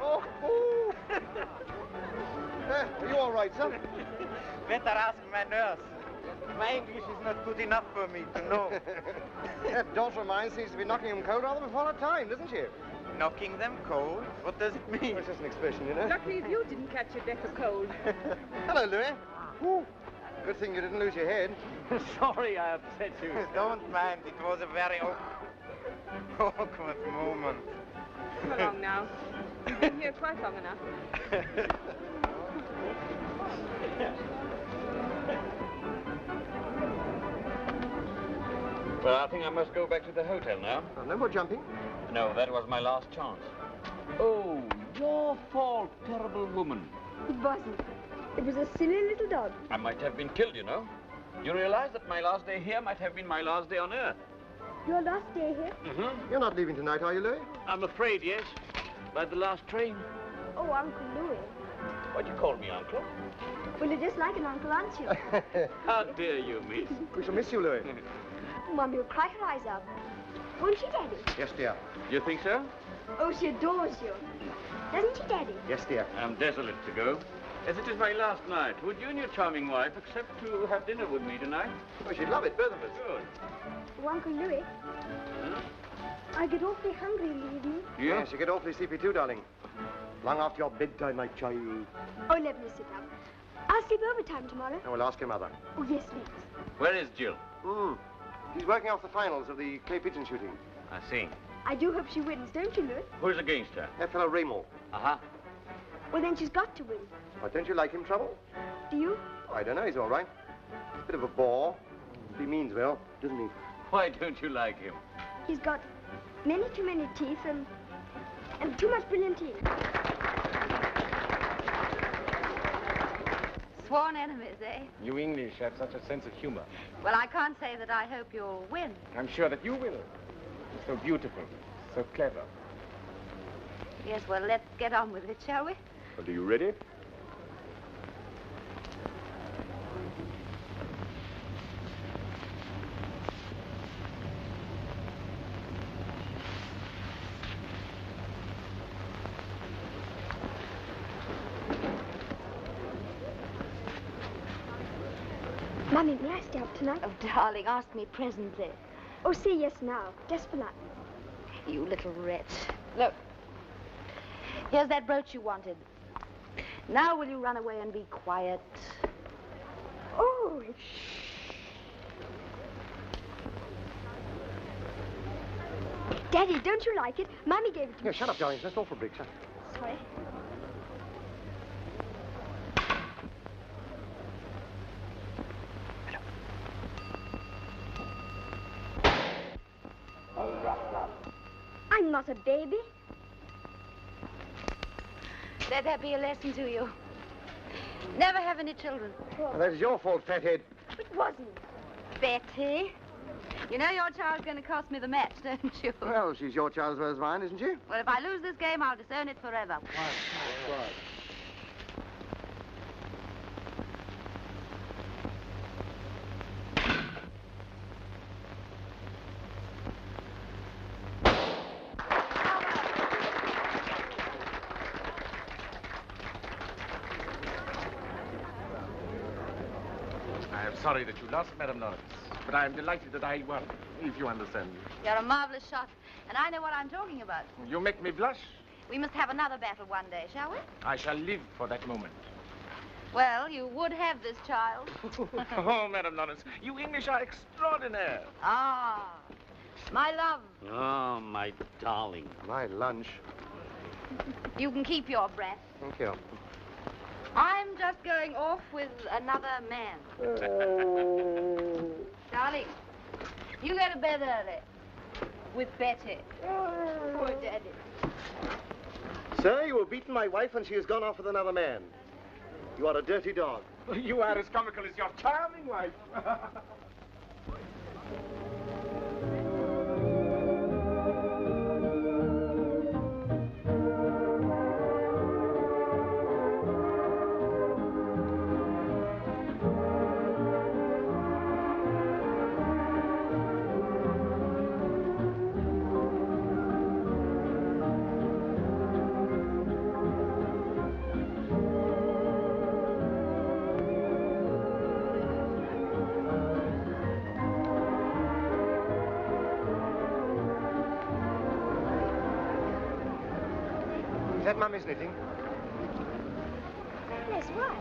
Oh. Are you all right, sir? Better ask my nurse. My English is not good enough for me to know. That daughter of mine seems to be knocking him cold rather before her time, doesn't she? Knocking them cold? What does it mean? Well, it's just an expression, you know. Luckily you didn't catch your death of cold. Hello, Louis. Ooh. Good thing you didn't lose your head. Sorry I upset you. Don't mind. It was a very awkward moment. Come along now. You've been here quite long enough. Well, I think I must go back to the hotel now. Oh, no more jumping. No, that was my last chance. Oh, your fault, terrible woman. It wasn't. It was a silly little dog. I might have been killed, you know. You realize that my last day here might have been my last day on Earth. Your last day here? Mm-hmm. You're not leaving tonight, are you, Louis? I'm afraid, yes. By the last train. Oh, Uncle Louis. What do you call me, Uncle? Well, you're just like an uncle, aren't you? How dare you, miss? We shall miss you, Louis. Mummy will cry her eyes out. Won't she, Daddy? Yes, dear. You think so? Oh, she adores you. Doesn't she, Daddy? Yes, dear. I'm desolate to go. As it is my last night, would you and your charming wife accept to have dinner with me tonight? Oh, she'd love it, both of us. Good. Oh, Uncle Louis, I get awfully hungry in the evening. Yeah? Yes, you get awfully sleepy too, darling. Long after your bedtime, my child. Oh, let me sit down. I'll sleep overtime tomorrow. I will ask your mother. Oh, yes, please. Where is Jill? She's working off the finals of the clay pigeon shooting. I see. I do hope she wins, don't you, Louis? Who's against her? That fellow Raymond. Uh-huh. Well, then she's got to win. Why, don't you like him, Trouble? Do you? Oh, I don't know, he's all right. Bit of a bore. He means well, doesn't he? Why don't you like him? He's got many too many teeth and too much brilliantine. Sworn enemies, eh? You English have such a sense of humor. Well, I can't say that I hope you'll win. I'm sure that you will. So beautiful, so clever. Yes, well, let's get on with it, shall we? Well, are you ready? Mummy, may I stay up tonight? Oh, darling, ask me presently. Oh, say yes now, just for that. You little wretch. Look, here's that brooch you wanted. Now will you run away and be quiet? Oh, Daddy, don't you like it? Mummy gave it to me. Yeah, shut up, darling. That's awful big. Shut up. Sorry. I'm not a baby. Let that be a lesson to you. Never have any children. Well, that is your fault, fathead. It wasn't. Betty, you know your child's going to cost me the match, don't you? Well, she's your child as well as mine, isn't she? Well, if I lose this game, I'll disown it forever. Right. I am sorry that you lost, Madame Lawrence. But I am delighted that I won, if you understand me. You're a marvelous shot, and I know what I'm talking about. You make me blush. We must have another battle one day, shall we? I shall live for that moment. Well, you would have this child. Oh, Madame Lawrence, you English are extraordinaire. Ah, my love. Oh, my darling. My lunch. You can keep your breath. Thank you. I'm just going off with another man. Darling, you go to bed early. With Betty. Poor Daddy. Sir, you have beaten my wife and she has gone off with another man. You are a dirty dog. You are as comical as your charming wife. that Mummy's knitting? Yes, why?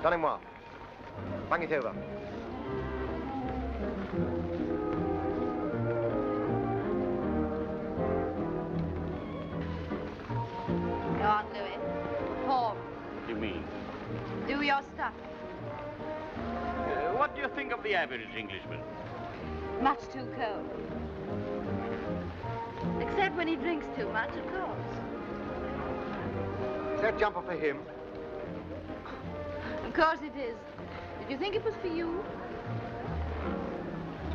Donnez-moi. Bang it over. Go on, Louis. Perform. What do you mean? Do your stuff. What do you think of the average Englishman? Much too cold. Except when he drinks too much, of course. Is that jumper for him? Of course it is. Did you think it was for you?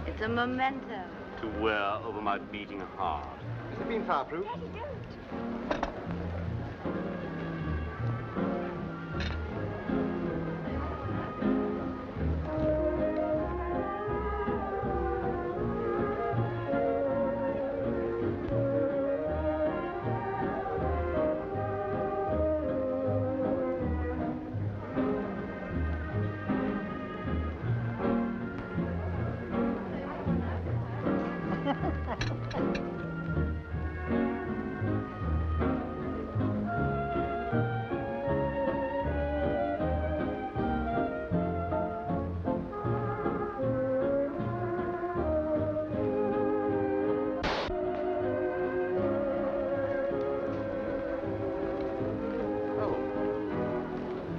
It's a memento. To wear over my beating heart. Has it been fireproof? Daddy, don't.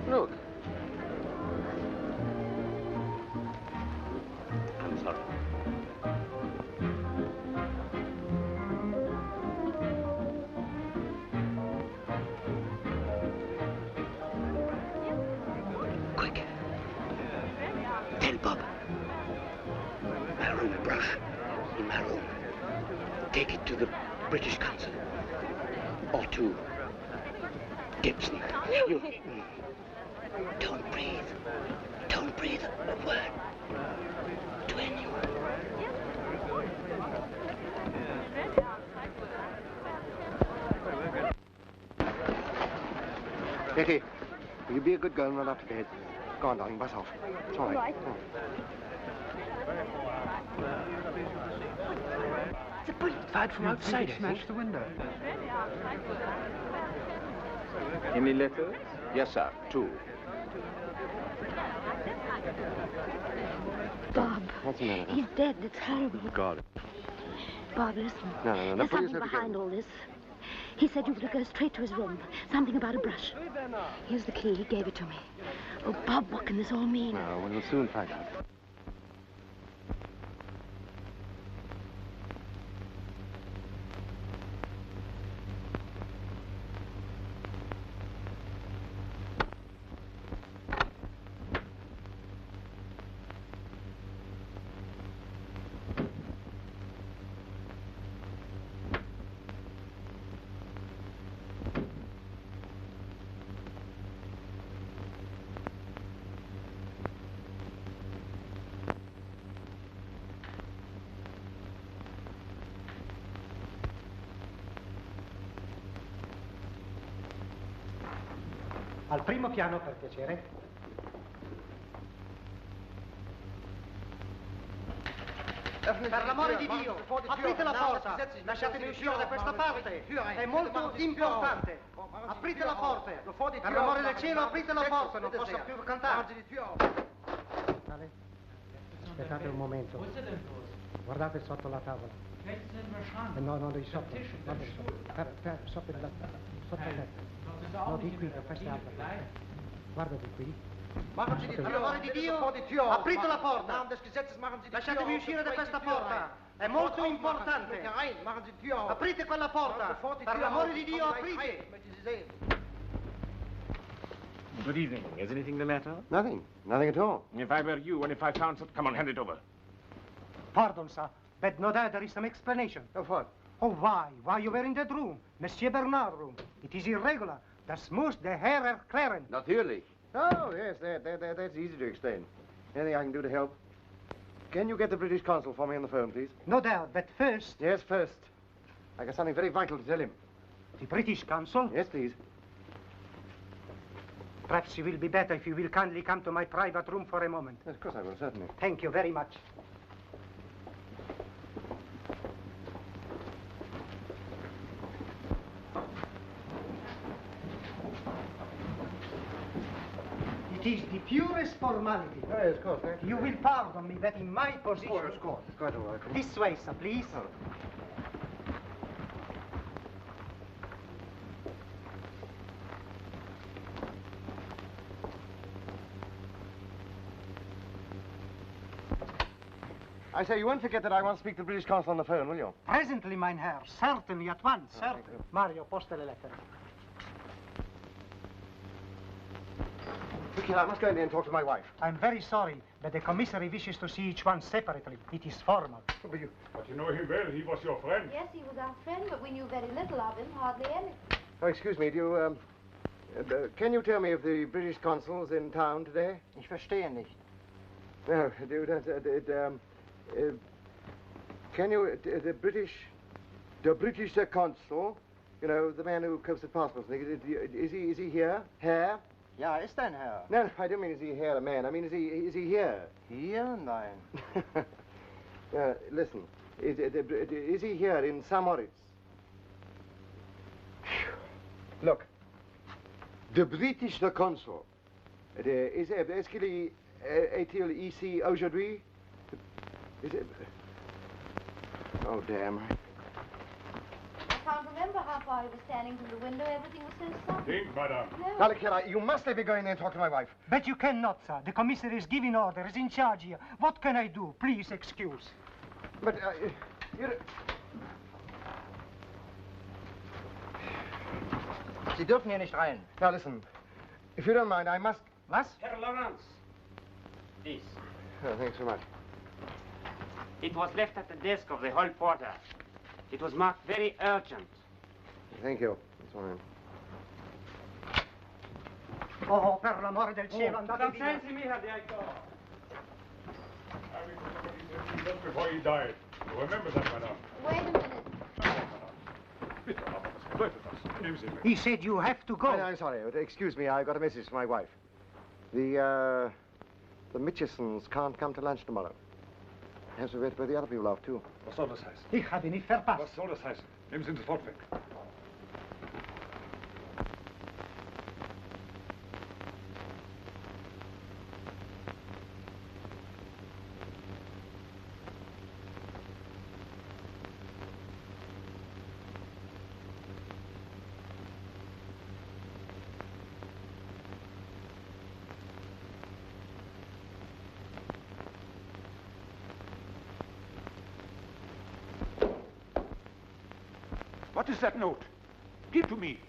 Look. I'm sorry. Quick. Tell Bob. My room brush in my room. Take it to the British Consul. Or to Gibson. You... Don't breathe. Don't breathe a word to anyone. Betty, will you be a good girl and run up to bed? Go on, darling, buzz off. It's all right. All right. It's a bullet fired from outside. Smashed the window. Any letters? Yes, sir. 2. Bob. What's the matter? He's dead. It's horrible. God. Bob, listen. No. There's Put something yourself behind together. all this. He said you were to go straight to his room. Something about a brush. Here's the key. He gave it to me. Oh, Bob, what can this all mean? No, we'll soon find out. Al primo piano, per piacere. Per l'amore di Dio, aprite la porta. Lasciatemi uscire da questa parte. È molto importante. Aprite la porta. Per l'amore del cielo, aprite la porta. Non posso più cantare. Aspettate un momento. Guardate sotto la tavola. No, di sotto. Sotto il letto. No, di qui, da quest'altra parte. Guarda di qui. Per l'amore di Dio, aprite la porta. Lasciatemi uscire da questa porta. È molto importante. Aprite quella porta. Per l'amore di Dio, aprite. Good evening. Is anything the matter? Nothing at all. If I were you and if I found something, come on, hand it over. Pardon, sir, but no doubt there is some explanation. Of what? Oh, why you were in that room, Monsieur Bernard's room. It is irregular. Das muss der Herr erklären. Natürlich. Oh, yes, that's easy to explain. Anything I can do to help? Can you get the British consul for me on the phone, please? No doubt, but first... Yes, first. I got something very vital to tell him. The British consul? Yes, please. Perhaps it will be better if you will kindly come to my private room for a moment. Yes, of course I will, certainly. Thank you very much. It is the purest formality. Oh, yes, of course. Thank You will pardon me that in my position... Oh, of course. It's quite all right. This way, sir, please. Oh. I say, you won't forget that I want to speak to the British consul on the phone, will you? Presently, mein Herr. Certainly, at once, Oh, sir. thank you. Mario, poste le letter. Look here, I must go in there and talk to my wife. I'm very sorry, but the commissary wishes to see each one separately. It is formal. But you... But you know him well. He was your friend. Yes, he was our friend, but we knew very little of him, hardly anything. Oh, excuse me, do you, can you tell me if the British consul's in town today? Ich verstehe nicht. No, can you, the British consul, you know, the man who comes with passports, is he here? Here? Ja, ist ein Herr. No, I don't mean is he here, a man. I mean, is he here? Hier? Nein. Listen, is he here in Samoritz? Look, the British consul, est-ce qu'il est-il ici aujourd'hui? Is it? Oh, damn. I can't remember how far he was standing from the window. Everything was so soft. Think, madame. No. Now, look here, you must let me go in there and talk to my wife. But you cannot, sir. The commissary is giving orders, in charge here. What can I do? Please excuse. But, you... Sie dürfen hier nicht rein. Now, listen, if you don't mind, I must... Was? Herr Lawrence. This. Oh, thanks so much. It was left at the desk of the hall porter. It was marked very urgent. Thank you. That's fine. Oh, per l'amore del cielo, andate via. Sensi mi, Herr Direktor. I mean, what he said just before he died. You remember that, madame? Wait a minute. Bitte, aber was bedeutet das? Nehmen Sie mich. He said you have to go. I'm sorry, but excuse me, I've got a message for my wife. The Mitchisons can't come to lunch tomorrow. Has to wait for the other people off, too. Was soll das heißen? Ich habe ihn nicht verpasst. Was soll das heißen? Nehmen Sie ihn sofort weg. What is that note? Give to me.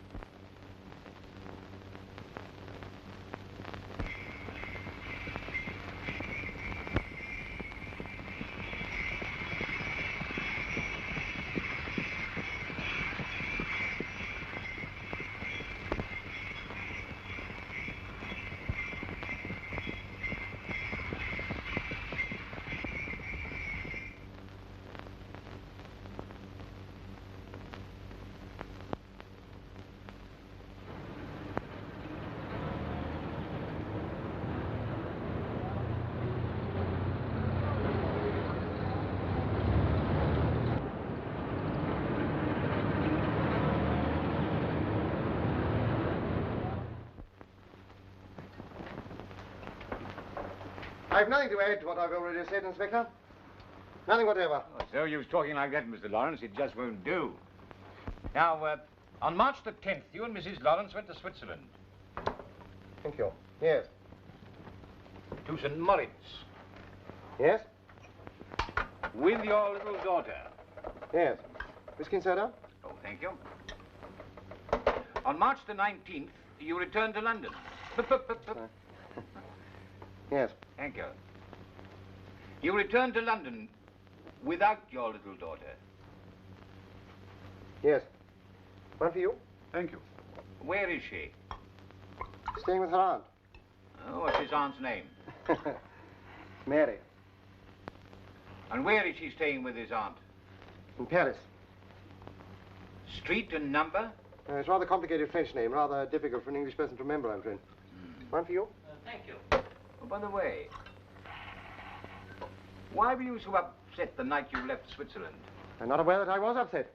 I've nothing to add to what I've already said, Inspector. Nothing whatever. Oh, so you was talking like that, Mr. Lawrence. It just won't do. Now, on March the 10th, you and Mrs. Lawrence went to Switzerland. Thank you. Yes. To St. Moritz. Yes? With your little daughter. Yes. Whiskey and soda? Oh, thank you. On March the 19th, you returned to London. Yes. Thank you. You returned to London without your little daughter. Yes. One for you? Thank you. Where is she? Staying with her aunt. Oh, what's his aunt's name? Mary. And where is she staying with his aunt? In Paris. Street and number? It's a rather complicated French name, rather difficult for an English person to remember, I'm afraid. One for you? Thank you. Oh, by the way, why were you so upset the night you left Switzerland? I'm not aware that I was upset.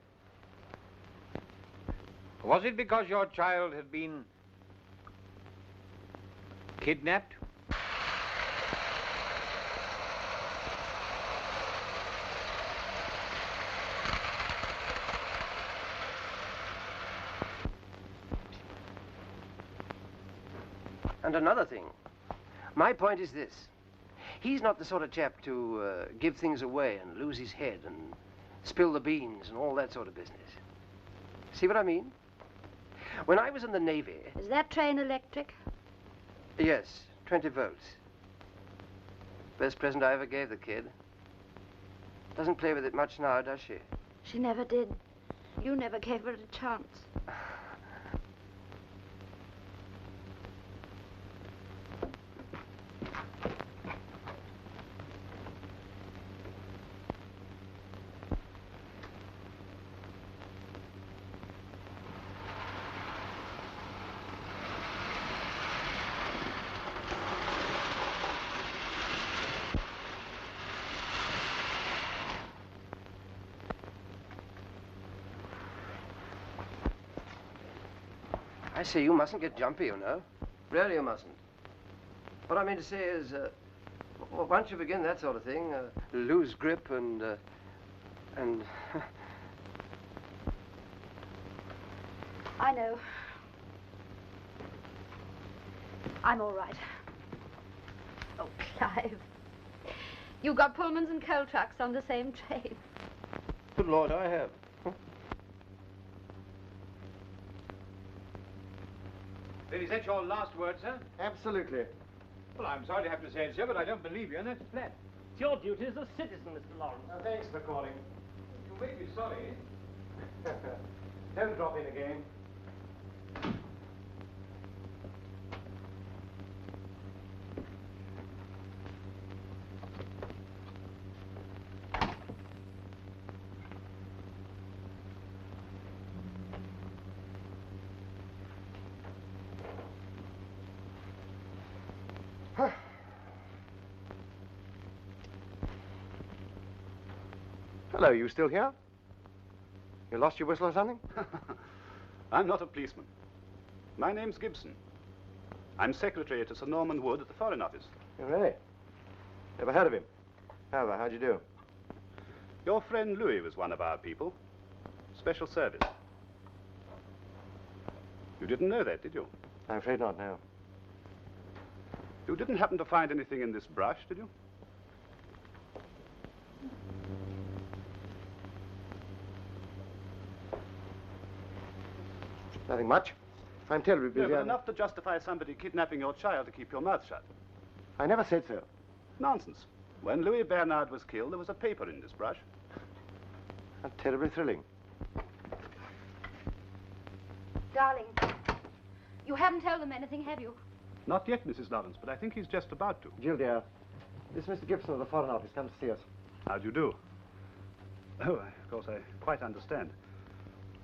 Was it because your child had been Kidnapped? And another thing, my point is this. He's not the sort of chap to give things away and lose his head and spill the beans and all that sort of business. See what I mean? When I was in the Navy... Is that train electric? Yes, 20 volts. Best present I ever gave the kid. Doesn't play with it much now, does she? She never did. You never gave her a chance. I say, you mustn't get jumpy, you know. Really, you mustn't. What I mean to say is, well, once you begin that sort of thing, lose grip and... I know. I'm all right. Oh, Clive. You got Pullmans and coal trucks on the same train. Good Lord, I have. Then is that your last word, sir? Absolutely. Well, I'm sorry to have to say it, sir, but I don't believe you, and that's flat. It's your duty as a citizen, Mr. Lawrence. Thanks for calling. You may be sorry. Don't drop in again. Hello, you still here? You lost your whistle or something? I'm not a policeman. My name's Gibson. I'm secretary to Sir Norman Wood at the Foreign Office. Oh, really? Never heard of him. However, how'd you do? Your friend Louis was one of our people. Special service. You didn't know that, did you? I'm afraid not, no. You didn't happen to find anything in this brush, did you? Nothing much. I'm terribly busy. No, but enough to justify somebody kidnapping your child to keep your mouth shut. I never said so. Nonsense. When Louis Bernard was killed, there was a paper in this brush. How terribly thrilling. Darling, you haven't told them anything, have you? Not yet, Mrs. Lawrence, but I think he's just about to. Jill, dear, this is Mr. Gibson of the Foreign Office. Come to see us. How do you do? Oh, of course, I quite understand.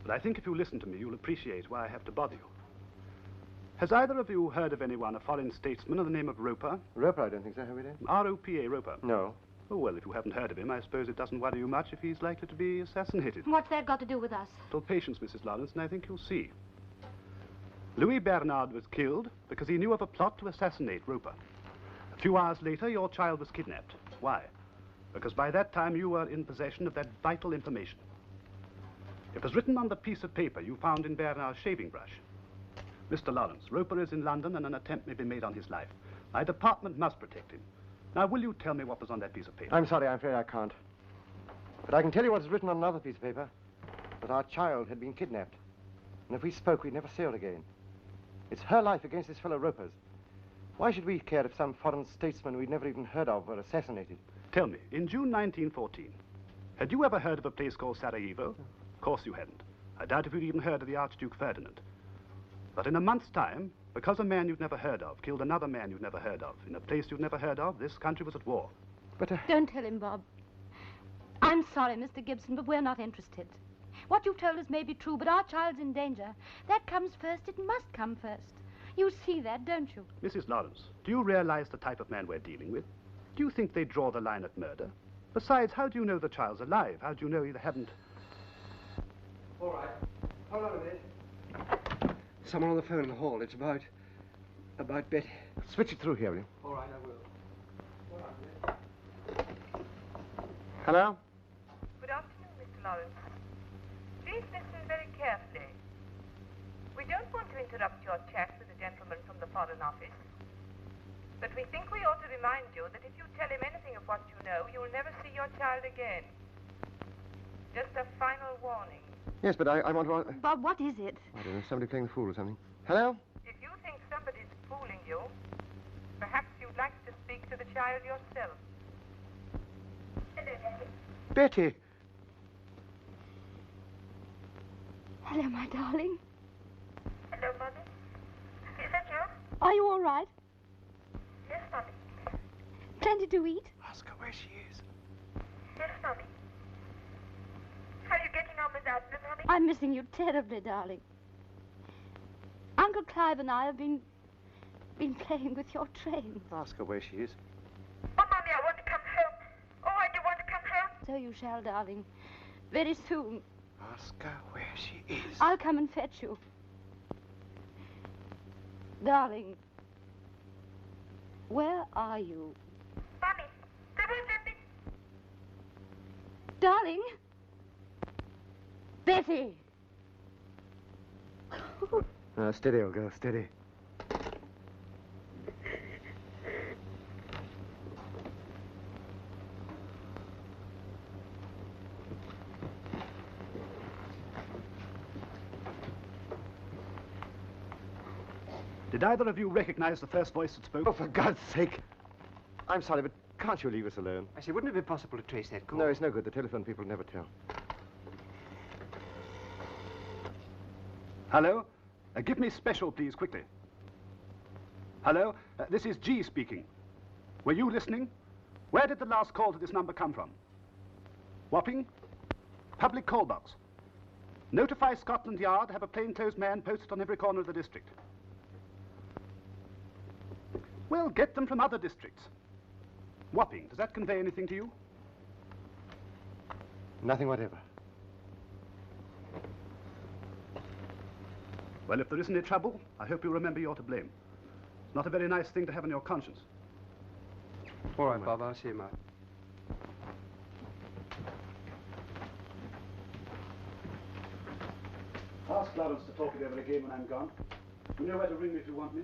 But I think if you listen to me, you'll appreciate why I have to bother you. Has either of you heard of anyone, a foreign statesman of the name of Roper? Roper? I don't think so, have we, dear? R-O-P-A, Roper. No. Oh, well, if you haven't heard of him, I suppose it doesn't worry you much if he's likely to be assassinated. What's that got to do with us? Little patience, Mrs. Lawrence, and I think you'll see. Louis Bernard was killed because he knew of a plot to assassinate Roper. A few hours later, your child was kidnapped. Why? Because by that time you were in possession of that vital information. It was written on the piece of paper you found in Bernard's shaving brush. Mr. Lawrence, Roper is in London and an attempt may be made on his life. My department must protect him. Now, will you tell me what was on that piece of paper? I'm sorry, I'm afraid I can't. But I can tell you what's written on another piece of paper. That our child had been kidnapped. And if we spoke, we'd never see her again. It's her life against this fellow Roper's. Why should we care if some foreign statesman we'd never even heard of were assassinated? Tell me, in June 1914, had you ever heard of a place called Sarajevo? Of course you hadn't. I doubt if you'd even heard of the Archduke Ferdinand. But in a month's time, because a man you'd never heard of killed another man you'd never heard of, in a place you'd never heard of, this country was at war. But, Don't tell him, Bob. I'm sorry, Mr. Gibson, but we're not interested. What you've told us may be true, but our child's in danger. That comes first. It must come first. You see that, don't you? Mrs. Lawrence, do you realize the type of man we're dealing with? Do you think they draw the line at murder? Besides, how do you know the child's alive? How do you know they haven't... All right. Hold on a minute. Someone on the phone in the hall. It's about Betty. switch it through here, will you? All right, I will. Hello? Good afternoon, Mr. Lawrence. Please listen very carefully. We don't want to interrupt your chat with the gentleman from the Foreign Office, but we think we ought to remind you that if you tell him anything of what you know, you will never see your child again. Just a final warning. Yes, but I want to... Bob, what is it? I don't know, somebody playing the fool or something. Hello? If you think somebody's fooling you, perhaps you'd like to speak to the child yourself. Hello, Daddy. Betty! Hello, my darling. Hello, Mother. Is that you? Are you all right? Yes, Mommy. Plenty to eat? Ask her where she is. Yes, Mommy. How are you getting on without me, Mommy? I'm missing you terribly, darling. Uncle Clive and I have been playing with your train. Ask her where she is. Oh, Mommy, I want to come home. Oh, I do want to come home. So you shall, darling. Very soon. Ask her where she is. I'll come and fetch you. Darling, where are you? Mommy, they won't let me. Darling? Betty! Steady, old girl, steady. Did either of you recognize the first voice that spoke? Oh, for God's sake. I'm sorry, but can't you leave us alone? I say, wouldn't it be possible to trace that call? No, it's no good. The telephone people never tell. Hello? Give me special, please, quickly. Hello? This is G speaking. Were you listening? Where did the last call to this number come from? Wapping? Public call box. Notify Scotland Yard, have a plainclothes man posted on every corner of the district. Well, get them from other districts. Wapping, does that convey anything to you? Nothing whatever. Well, if there isn't any trouble, I hope you remember you're to blame. It's not a very nice thing to have on your conscience. All right, Bob, I'll see you, Mark. Ask Lawrence to talk it over again when I'm gone. You know where to ring me if you want me.